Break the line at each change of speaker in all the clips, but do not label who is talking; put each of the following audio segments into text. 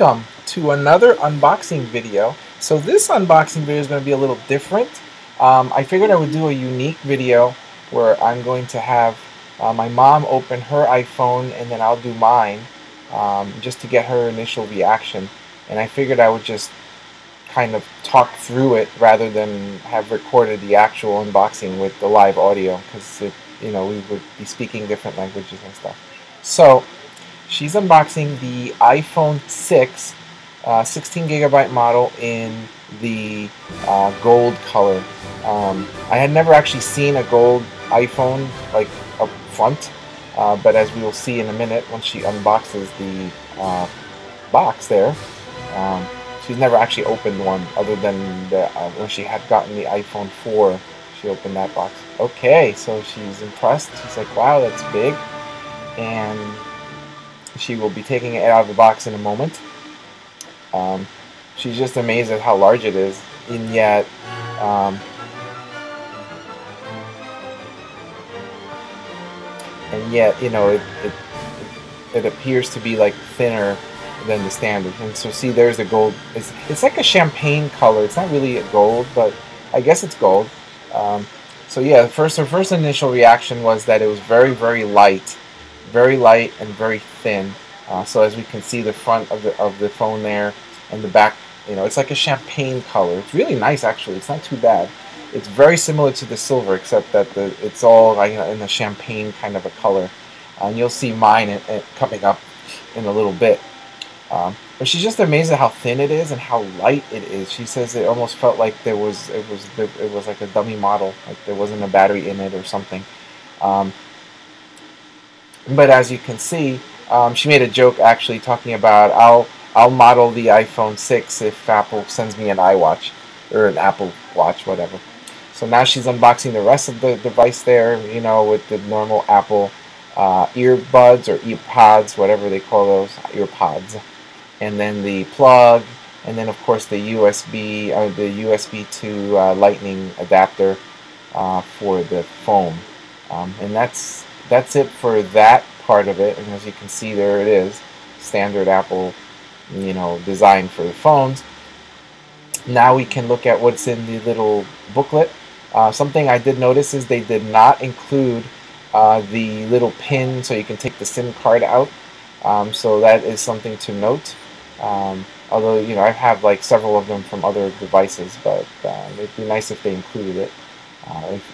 Welcome to another unboxing video. So this unboxing video is going to be a little different. I figured I would do a unique video where I'm going to have my mom open her iPhone and then I'll do mine just to get her initial reaction. And I figured I would just kind of talk through it rather than have recorded the actual unboxing with the live audio, because we would be speaking different languages and stuff. So she's unboxing the iPhone 6 16GB model in the gold color. I had never actually seen a gold iPhone like up front, but as we will see in a minute once she unboxes the box there, she's never actually opened one other than when she had gotten the iPhone 4. She opened that box. Okay, so she's impressed. She's like, wow, that's big. And she will be taking it out of the box in a moment. She's just amazed at how large it is, and yet it appears to be like thinner than the standard. And so see, there's the gold. It's like a champagne color. It's not really a gold, but I guess it's gold. So yeah, her first initial reaction was that it was very, very light and very thin. So as we can see, the front of the phone there and the back, it's like a champagne color. It's really nice, actually. It's not too bad. It's very similar to the silver, except that it's all like in a champagne kind of a color. And you'll see mine coming up in a little bit. But she's just amazed at how thin it is and how light it is. She says it almost felt like it was like a dummy model, like there wasn't a battery in it or something. But as you can see, she made a joke actually talking about I'll model the iPhone 6 if Apple sends me an iWatch or an Apple Watch, whatever. So now she's unboxing the rest of the device there, with the normal Apple earbuds or earpods, whatever they call those, earpods, and then the plug, and then of course the USB or the USB to Lightning adapter for the phone, and that's it for that part of it. And as you can see, there it is, standard Apple design for the phones. Now we can look at what's in the little booklet. Something I did notice is they did not include the little pin so you can take the SIM card out. So that is something to note. Although I have like several of them from other devices, but it'd be nice if they included it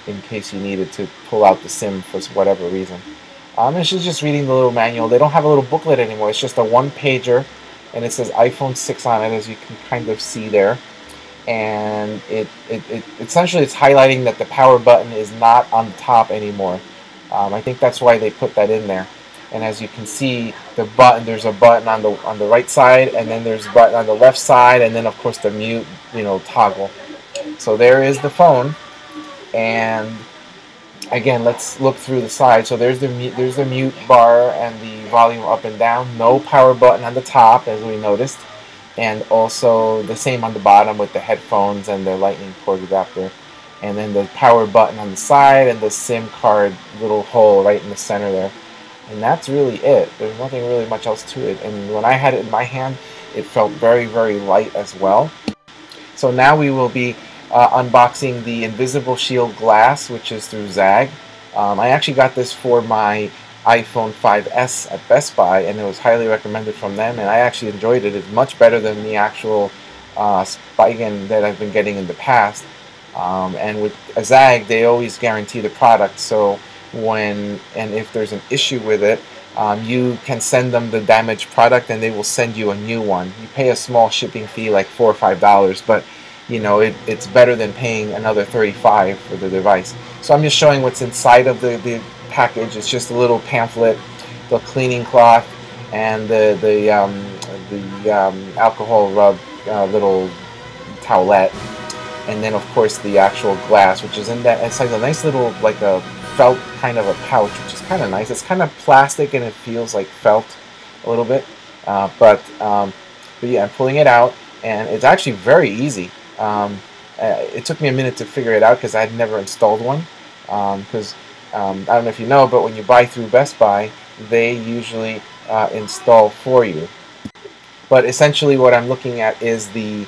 in case you needed to pull out the SIM for whatever reason. And she's just reading the little manual. They don't have a little booklet anymore. It's just a one-pager, and it says iPhone 6 on it, as you can kind of see there. And it essentially it's highlighting that the power button is not on the top anymore. I think that's why they put that in there. And as you can see, there's a button on the right side, and then there's a button on the left side, and then of course the mute toggle. So there is the phone, and again, let's look through the side. So there's the mute bar and the volume up and down. No power button on the top, as we noticed, and also the same on the bottom with the headphones and the Lightning port adapter. And then the power button on the side and the SIM card little hole right in the center there. And that's really it. There's nothing really much else to it. And when I had it in my hand, it felt very, very light as well. So now we will be unboxing the Invisible Shield glass, which is through Zagg. I actually got this for my iPhone 5S at Best Buy, and it was highly recommended from them, and I actually enjoyed it. It's much better than the actual Spigen that I've been getting in the past. And with Zagg, they always guarantee the product, so if there's an issue with it, you can send them the damaged product and they will send you a new one. You pay a small shipping fee, like $4 or $5, but it's better than paying another $35 for the device. So I'm just showing what's inside of the package. It's just a little pamphlet, the cleaning cloth, and the alcohol rub little towelette, and then of course the actual glass, which is in that. It's like a nice little, like a felt kind of a pouch, which is kind of nice. It's kind of plastic and it feels like felt a little bit, but yeah, I'm pulling it out, and it's actually very easy. It took me a minute to figure it out because I had never installed one. Because I don't know if you know, but when you buy through Best Buy, they usually install for you. But essentially what I'm looking at is the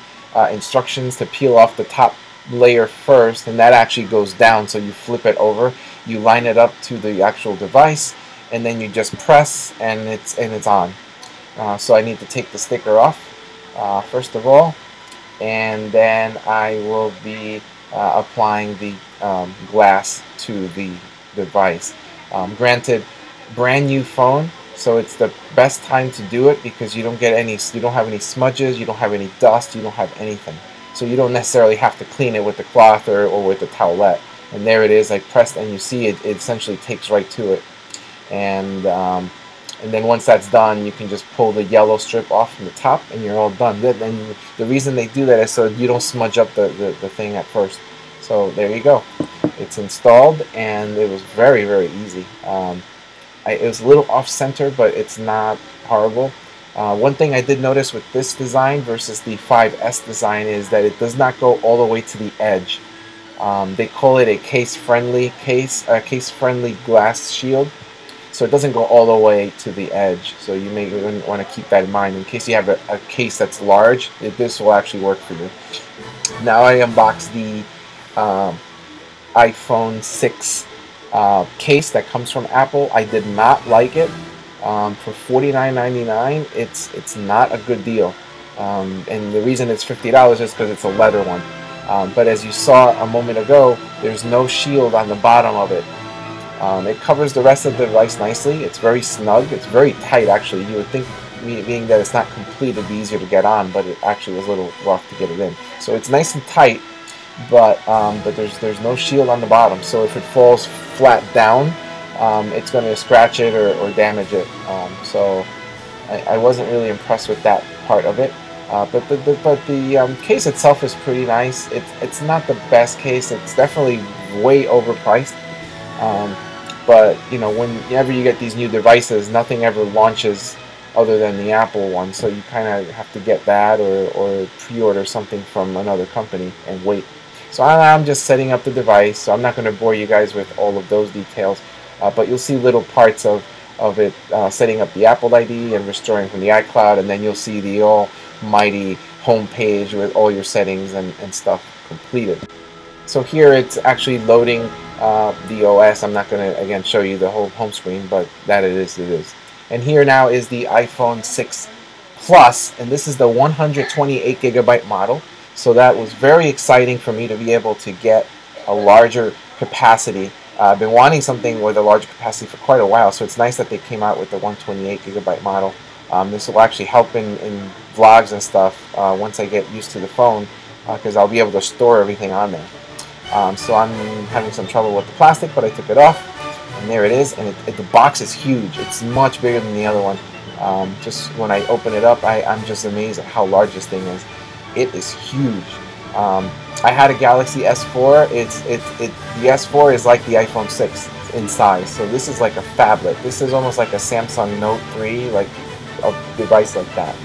instructions to peel off the top layer first, and that actually goes down, so you flip it over, you line it up to the actual device, and then you just press and it's on. So I need to take the sticker off first of all, and then I will be applying the glass to the device. Granted, brand new phone, so it's the best time to do it because you don't have any smudges, you don't have any dust, you don't have anything. So you don't necessarily have to clean it with the cloth or with the towelette. And there it is. I pressed, and you see it essentially takes right to it. And then once that's done, you can just pull the yellow strip off from the top, and you're all done. And the reason they do that is so you don't smudge up the thing at first. So there you go. It's installed, and it was very, very easy. It was a little off-center, but it's not horrible. One thing I did notice with this design versus the 5S design is that it does not go all the way to the edge. They call it a case-friendly glass shield, so it doesn't go all the way to the edge. So you may want to keep that in mind in case you have a case that's large. This will actually work for you. Now I unboxed the iPhone 6 case that comes from Apple. I did not like it. For $49.99, it's not a good deal, and the reason it's $50 is because it's a leather one. But as you saw a moment ago, there's no shield on the bottom of it. It covers the rest of the device nicely. It's very snug. It's very tight, actually. You would think, being that it's not complete, it'd be easier to get on, but it actually was a little rough to get it in. So it's nice and tight, but there's no shield on the bottom. So if it falls flat down, it's going to scratch it or damage it. So I wasn't really impressed with that part of it. But the case itself is pretty nice. It's not the best case. It's definitely way overpriced. But you know, whenever you get these new devices, nothing ever launches other than the Apple one. So you kind of have to get that or pre-order something from another company and wait. So I'm just setting up the device. So I'm not going to bore you guys with all of those details. But you'll see little parts of it setting up the Apple ID and restoring from the iCloud, and then you'll see the almighty home page with all your settings and stuff completed. So here it's actually loading the OS. I'm not going to again show you the whole home screen, but that it is. And here now is the iPhone 6 Plus, and this is the 128GB model. So that was very exciting for me to be able to get a larger capacity. I've been wanting something with a larger capacity for quite a while, so it's nice that they came out with the 128GB model. This will actually help in vlogs and stuff once I get used to the phone, because I'll be able to store everything on there. So I'm having some trouble with the plastic, but I took it off, and there it is. And the box is huge. It's much bigger than the other one. Just when I open it up, I'm just amazed at how large this thing is. It is huge. I had a Galaxy S4. The S4 is like the iPhone 6 in size. So this is like a phablet. This is almost like a Samsung Note 3, like a device like that.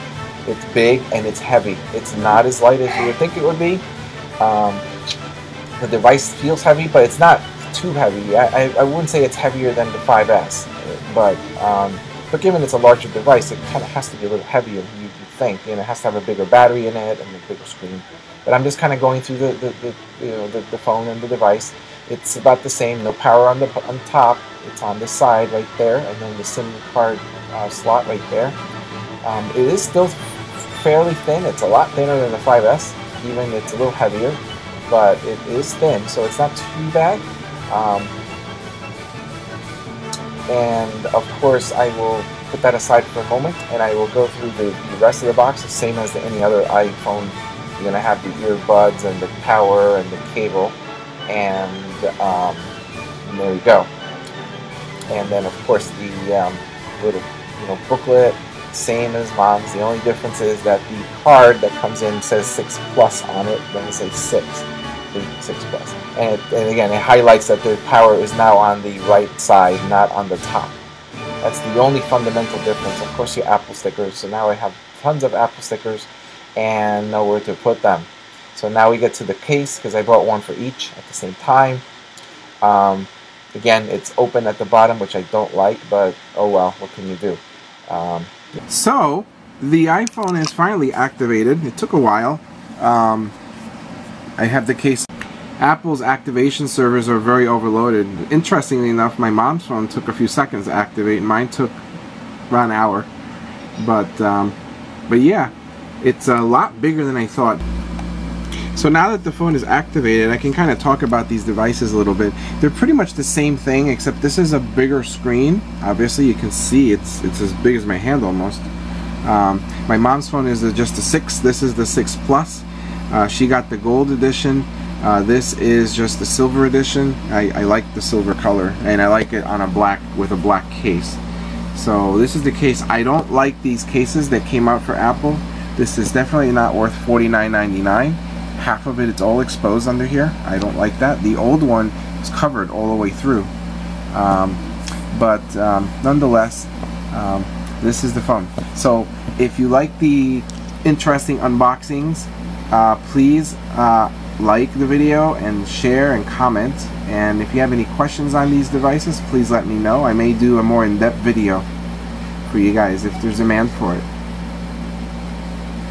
It's big and it's heavy. It's not as light as you would think it would be. The device feels heavy, but it's not too heavy. I wouldn't say it's heavier than the 5S, but given it's a larger device, it kind of has to be a little heavier than you think. You know, it has to have a bigger battery in it and a bigger screen. But I'm just kind of going through the phone and the device. It's about the same. No power on top. It's on the side right there, and then the SIM card slot right there. It is still fairly thin. It's a lot thinner than the 5S. Even it's a little heavier, but it is thin, so it's not too bad. And of course, I will put that aside for a moment, and I will go through the rest of the box, the same as any other iPhone. You're going to have the earbuds and the power and the cable, and there we go. And then of course the little booklet, same as Mom's. The only difference is that the card that comes in says 6 Plus on it, then it says 6 Plus. And again, it highlights that the power is now on the right side, not on the top. That's the only fundamental difference. Of course, your Apple stickers. So now I have tons of Apple stickers and nowhere to put them. So now we get to the case, because I bought one for each at the same time. Again, it's open at the bottom, which I don't like, but oh well, what can you do? So the iPhone is finally activated. It took a while. I have the case. Apple's activation servers are very overloaded. Interestingly enough, my mom's phone took a few seconds to activate, and mine took around an hour. But yeah, it's a lot bigger than I thought. So now that the phone is activated, I can kind of talk about these devices a little bit. They're pretty much the same thing, except this is a bigger screen. Obviously, you can see it's as big as my hand almost. My mom's phone is just a 6. This is the 6 Plus. She got the gold edition. This is just the silver edition. I like the silver color, and I like it on a black with a black case. So this is the case. I don't like these cases that came out for Apple. This is definitely not worth $49.99. Half of it's all exposed under here. I don't like that. The old one is covered all the way through. Nonetheless, this is the phone. So if you like the interesting unboxings, please like the video and share and comment. And if you have any questions on these devices, please let me know. I may do a more in-depth video for you guys if there's demand for it.